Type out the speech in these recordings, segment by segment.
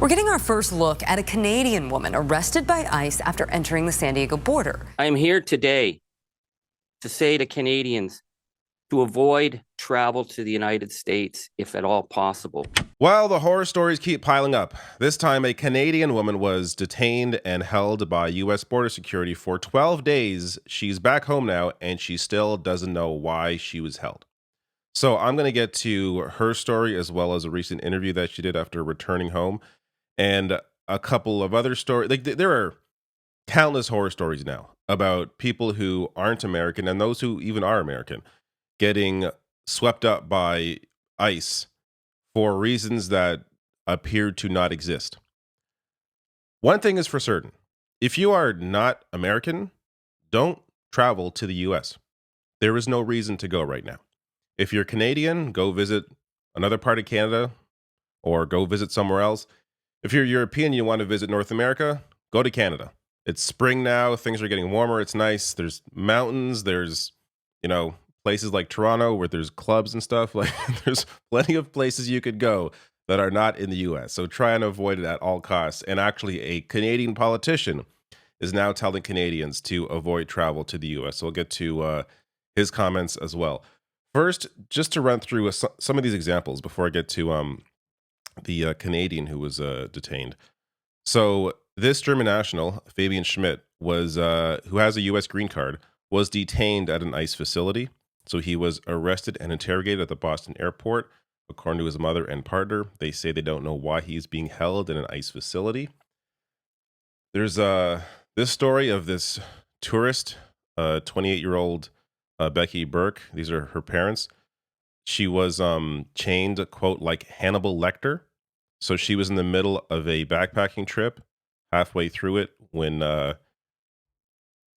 We're getting our first look at a Canadian woman arrested by ICE after entering the San Diego border. I am here today to say to Canadians to avoid travel to the United States if at all possible. Well, the horror stories keep piling up. This time, a Canadian woman was detained and held by U.S. border security for 12 days. She's back home now, and she still doesn't know why she was held. So I'm going to get to her story as well as a recent interview that she did after returning home, and a couple of other stories. There are countless horror stories now about people who aren't American and those who even are American getting swept up by ICE for reasons that appear to not exist. One thing is for certain. If you are not American, don't travel to the US. There is no reason to go right now. If you're Canadian, go visit another part of Canada or go visit somewhere else. If you're European, you want to visit North America, go to Canada. It's spring now. Things are getting warmer. It's nice. There's mountains. There's, places like Toronto where there's clubs and stuff. Like there's plenty of places you could go that are not in the US. So try and avoid it at all costs. And actually, a Canadian politician is now telling Canadians to avoid travel to the US. So we'll get to his comments as well. First, just to run through some of these examples before I get to the Canadian who was detained. So this German national, Fabian Schmidt, was who has a U.S. green card, was detained at an ICE facility. So he was arrested and interrogated at the Boston airport. According to his mother and partner, they say they don't know why he's being held in an ICE facility. There's this story of this tourist, 28-year-old Becky Burke. These are her parents. She was chained, quote, like Hannibal Lecter. So she was in the middle of a backpacking trip, halfway through it, when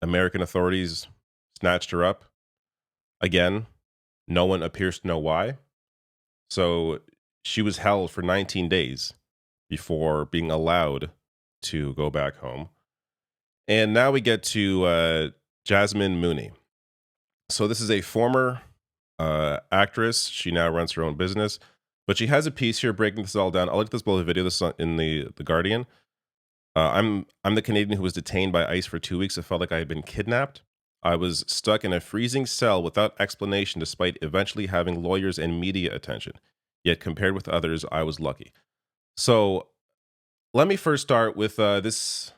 American authorities snatched her up. Again, no one appears to know why. So she was held for 19 days before being allowed to go back home. And now we get to Jasmine Mooney. So this is a former actress. She now runs her own business. But she has a piece here breaking this all down. I'll link this below the video. This is in the Guardian. I'm the Canadian who was detained by ICE for 2 weeks. It felt like I had been kidnapped. I was stuck in a freezing cell without explanation, despite eventually having lawyers and media attention. Yet compared with others, I was lucky. So let me first start with this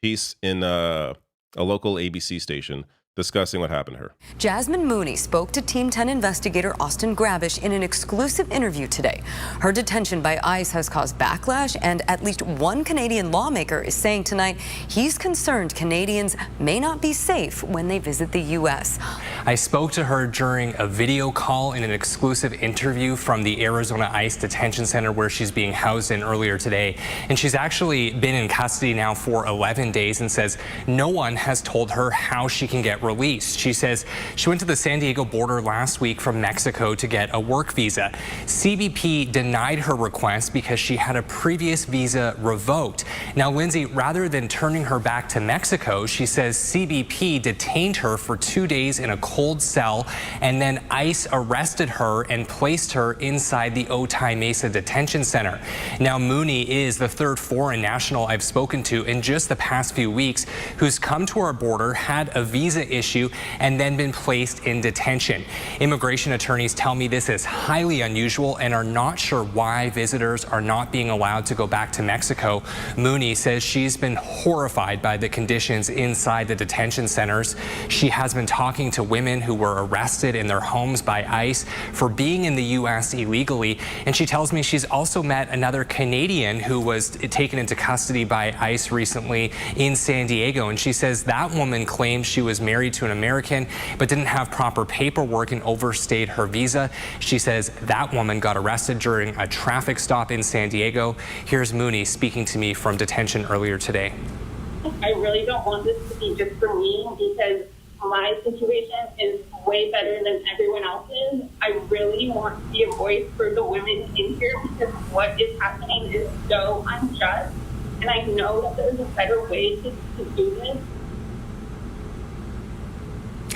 piece in a local ABC station discussing what happened to her. Jasmine Mooney spoke to Team 10 investigator Austin Gravish in an exclusive interview today. Her detention by ICE has caused backlash, and at least one Canadian lawmaker is saying tonight he's concerned Canadians may not be safe when they visit the U.S. I spoke to her during a video call in an exclusive interview from the Arizona ICE detention center where she's being housed in earlier today. And she's actually been in custody now for 11 days and says no one has told her how she can get released. She says she went to the San Diego border last week from Mexico to get a work visa. CBP denied her request because she had a previous visa revoked. Now, Lindsay, rather than turning her back to Mexico, she says CBP detained her for 2 days in a cold cell, and then ICE arrested her and placed her inside the Otay Mesa detention center. Now, Mooney is the third foreign national I've spoken to in just the past few weeks who's come to our border, had a visa issue, and then been placed in detention. Immigration attorneys tell me this is highly unusual and are not sure why visitors are not being allowed to go back to Mexico. Mooney says she's been horrified by the conditions inside the detention centers. She has been talking to women who were arrested in their homes by ICE for being in the U.S. illegally, and she tells me she's also met another Canadian who was taken into custody by ICE recently in San Diego, and she says that woman claimed she was married to an American but didn't have proper paperwork and overstayed her visa. She says that woman got arrested during a traffic stop in San Diego. Here's Mooney speaking to me from detention earlier today. I really don't want this to be just for me because my situation is way better than everyone else's. I really want to be a voice for the women in here because what is happening is so unjust. And I know that there's a better way to do this.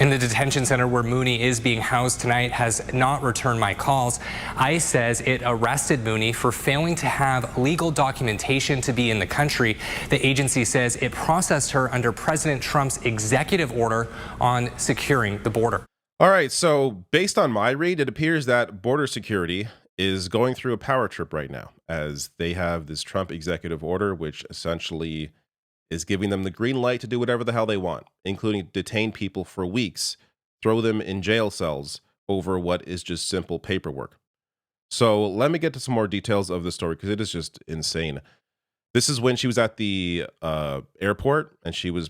And the detention center where Mooney is being housed tonight has not returned my calls. ICE says it arrested Mooney for failing to have legal documentation to be in the country. The agency says it processed her under President Trump's executive order on securing the border. All right, so based on my read, it appears that border security is going through a power trip right now, as they have this Trump executive order, which essentially is giving them the green light to do whatever the hell they want, including detain people for weeks, throw them in jail cells over what is just simple paperwork. So let me get to some more details of the story, because it is just insane. This is when she was at the airport and she was,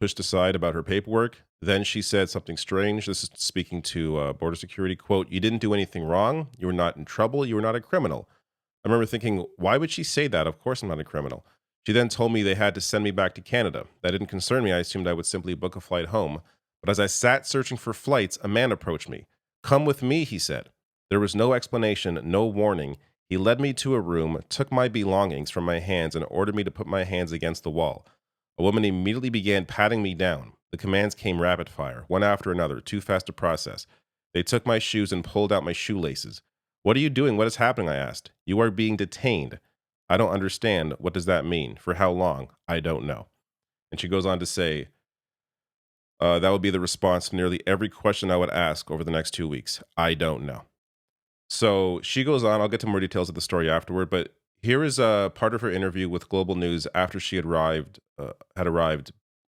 pushed aside about her paperwork. Then she said something strange. This is speaking to border security, quote, "You didn't do anything wrong. You were not in trouble. You were not a criminal." I remember thinking, why would she say that? Of course I'm not a criminal. She then told me they had to send me back to Canada. That didn't concern me. I assumed I would simply book a flight home. But as I sat searching for flights, a man approached me. "Come with me," he said. There was no explanation, no warning. He led me to a room, took my belongings from my hands, and ordered me to put my hands against the wall. A woman immediately began patting me down. The commands came rapid fire, one after another, too fast to process. They took my shoes and pulled out my shoelaces. "What are you doing? What is happening?" I asked. "You are being detained." "I don't understand. What does that mean? For how long?" "I don't know." And she goes on to say, that would be the response to nearly every question I would ask over the next 2 weeks. "I don't know." So she goes on. I'll get to more details of the story afterward, but here is a part of her interview with Global News after she had arrived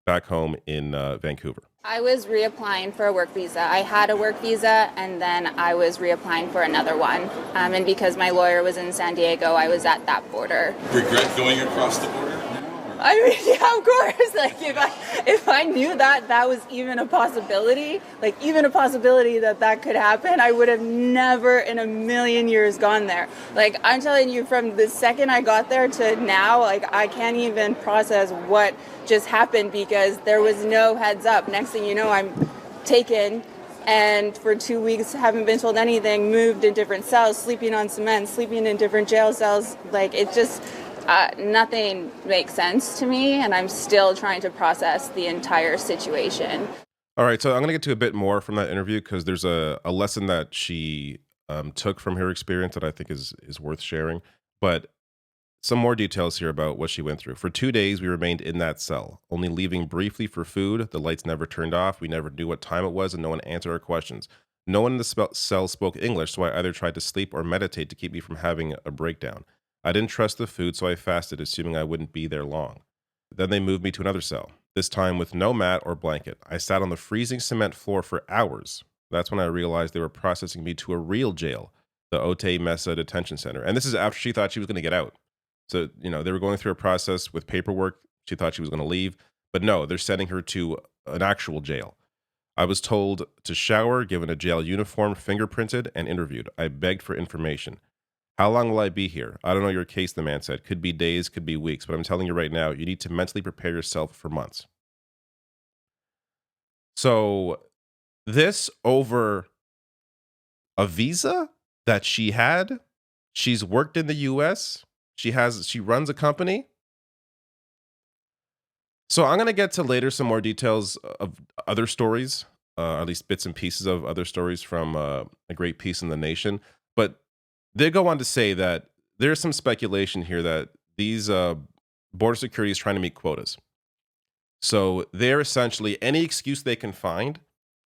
back home in Vancouver. I was reapplying for a work visa. I had a work visa, and then I was reapplying for another one. And because my lawyer was in San Diego, I was at that border. Regret going across the border now? I mean, yeah, of course. Like, if I knew that was even a possibility, that could happen, I would have never in a million years gone there. Like, I'm telling you, from the second I got there to now, I can't even process what just happened, because there was no heads up. Next thing you know, I'm taken, and for 2 weeks haven't been told anything, moved in different cells, sleeping on cement, sleeping in different jail cells. Like, it just... nothing makes sense to me, and I'm still trying to process the entire situation. All right, so I'm going to get to a bit more from that interview, because there's a lesson that she took from her experience that I think is worth sharing. But some more details here about what she went through. For 2 days, we remained in that cell, only leaving briefly for food. The lights never turned off. We never knew what time it was, and no one answered our questions. No one in the cell spoke English, so I either tried to sleep or meditate to keep me from having a breakdown. I didn't trust the food, so I fasted, assuming I wouldn't be there long. Then they moved me to another cell, this time with no mat or blanket. I sat on the freezing cement floor for hours. That's when I realized they were processing me to a real jail, the Otay Mesa Detention Center. And this is after she thought she was going to get out. So, they were going through a process with paperwork. She thought she was going to leave. But no, they're sending her to an actual jail. I was told to shower, given a jail uniform, fingerprinted, and interviewed. I begged for information. "How long will I be here?" "I don't know your case," the man said. "Could be days, could be weeks, but I'm telling you right now, you need to mentally prepare yourself for months." So this over a visa that she had. She's worked in the US. She runs a company. So I'm going to get to later some more details of other stories, at least bits and pieces of other stories from A Great Piece in the Nation. But they go on to say that there's some speculation here that these border security is trying to meet quotas. So they're essentially, any excuse they can find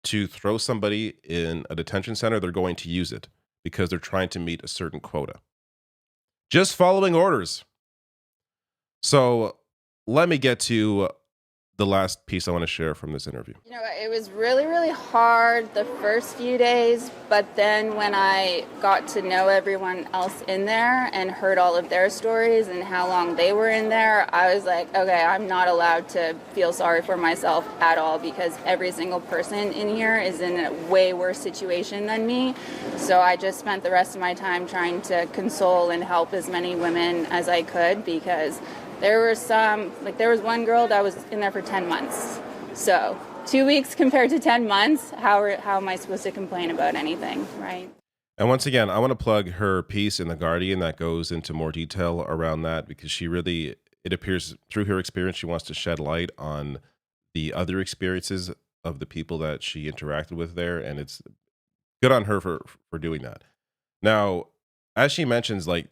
to throw somebody in a detention center, they're going to use it because they're trying to meet a certain quota. Just following orders. So let me get to the last piece I want to share from this interview. It was really, really hard the first few days, but then when I got to know everyone else in there and heard all of their stories and how long they were in there, I was like, okay, I'm not allowed to feel sorry for myself at all, because every single person in here is in a way worse situation than me. So I just spent the rest of my time trying to console and help as many women as I could, because there was one girl that was in there for 10 months. So 2 weeks compared to 10 months, how am I supposed to complain about anything, right? And once again, I want to plug her piece in The Guardian that goes into more detail around that, because she really, it appears through her experience, she wants to shed light on the other experiences of the people that she interacted with there, and it's good on her for doing that. Now, as she mentions, like,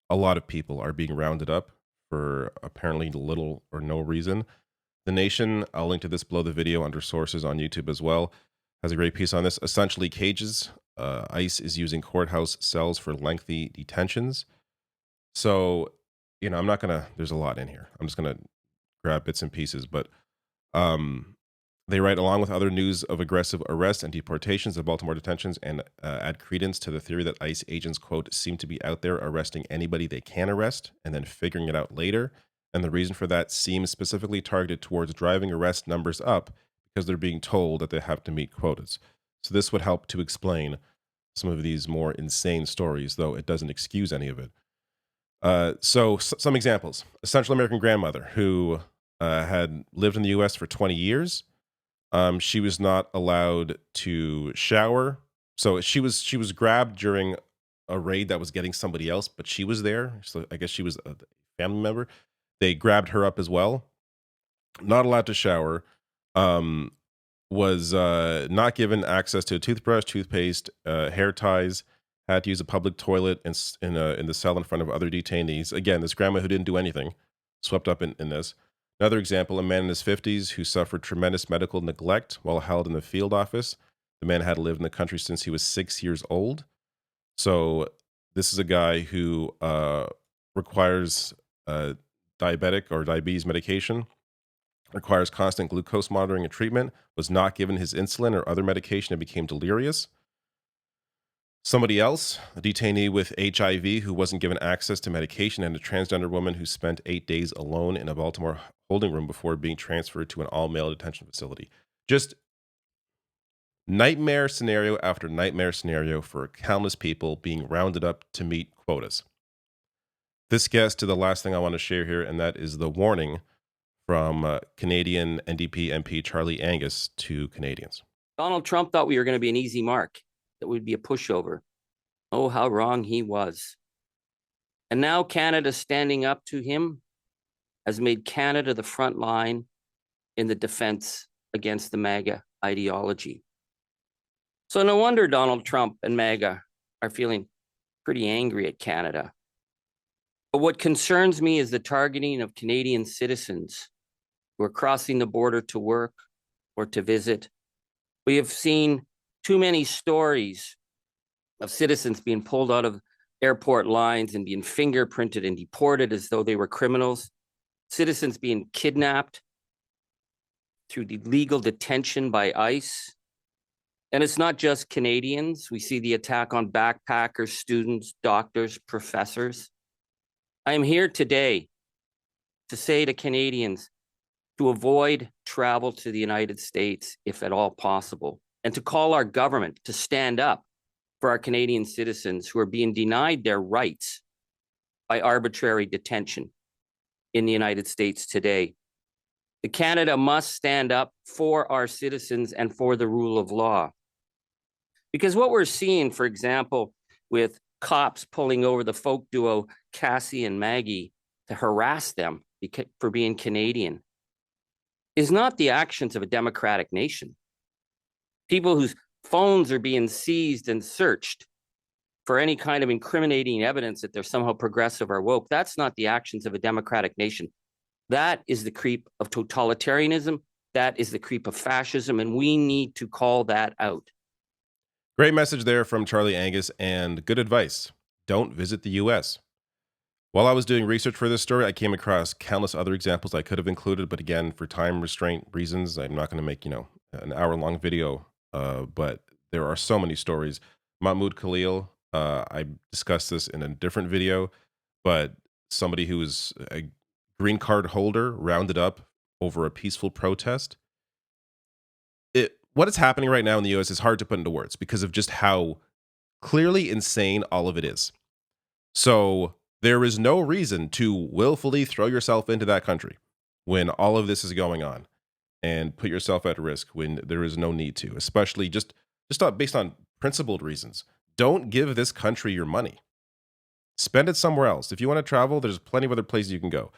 a lot of people are being rounded up for apparently little or no reason. The Nation, I'll link to this below the video under sources on YouTube as well, has a great piece on this. Essentially, cages. ICE is using courthouse cells for lengthy detentions. So, I'm not gonna. There's a lot in here. I'm just gonna grab bits and pieces, but they write, along with other news of aggressive arrests and deportations of Baltimore detentions, and add credence to the theory that ICE agents, quote, seem to be out there arresting anybody they can arrest and then figuring it out later. And the reason for that seems specifically targeted towards driving arrest numbers up because they're being told that they have to meet quotas. So this would help to explain some of these more insane stories, though it doesn't excuse any of it. Some examples. A Central American grandmother who had lived in the U.S. for 20 years. She was not allowed to shower. So she was grabbed during a raid that was getting somebody else, but she was there. So I guess she was a family member. They grabbed her up as well. Not allowed to shower. Was not given access to a toothbrush, toothpaste, hair ties. Had to use a public toilet in the cell in front of other detainees. Again, this grandma who didn't do anything, swept up in this. Another example, a man in his 50s who suffered tremendous medical neglect while held in the field office. The man had lived in the country since he was 6 years old. So this is a guy who requires diabetic or diabetes medication, requires constant glucose monitoring and treatment, was not given his insulin or other medication and became delirious. Somebody else, a detainee with HIV who wasn't given access to medication, and a transgender woman who spent 8 days alone in a Baltimore holding room before being transferred to an all-male detention facility. Just nightmare scenario after nightmare scenario for countless people being rounded up to meet quotas. This gets to the last thing I want to share here, and that is the warning from Canadian NDP MP Charlie Angus to Canadians. Donald Trump thought we were going to be an easy mark, that would be a pushover. Oh, how wrong he was. And now Canada standing up to him has made Canada the front line in the defense against the MAGA ideology. So no wonder Donald Trump and MAGA are feeling pretty angry at Canada. But what concerns me is the targeting of Canadian citizens who are crossing the border to work or to visit. We have seen too many stories of citizens being pulled out of airport lines and being fingerprinted and deported as though they were criminals. Citizens being kidnapped through illegal detention by ICE. And it's not just Canadians. We see the attack on backpackers, students, doctors, professors. I am here today to say to Canadians to avoid travel to the United States if at all possible, and to call our government to stand up for our Canadian citizens who are being denied their rights by arbitrary detention in the United States today. The Canada must stand up for our citizens and for the rule of law. Because what we're seeing, for example, with cops pulling over the folk duo Cassie and Maggie to harass them for being Canadian, is not the actions of a democratic nation. People whose phones are being seized and searched for any kind of incriminating evidence that they're somehow progressive or woke, that's not the actions of a democratic nation. That is the creep of totalitarianism. That is the creep of fascism, and we need to call that out. Great message there from Charlie Angus, and good advice. Don't visit the U.S. While I was doing research for this story, I came across countless other examples I could have included, but again, for time restraint reasons, I'm not going to make, an hour-long video, but there are so many stories. Mahmoud Khalil, I discussed this in a different video, but somebody who was a green card holder rounded up over a peaceful protest. What is happening right now in the U.S. is hard to put into words because of just how clearly insane all of it is. So there is no reason to willfully throw yourself into that country when all of this is going on and put yourself at risk when there is no need to, especially just based on principled reasons. Don't give this country your money. Spend it somewhere else. If you want to travel, there's plenty of other places you can go.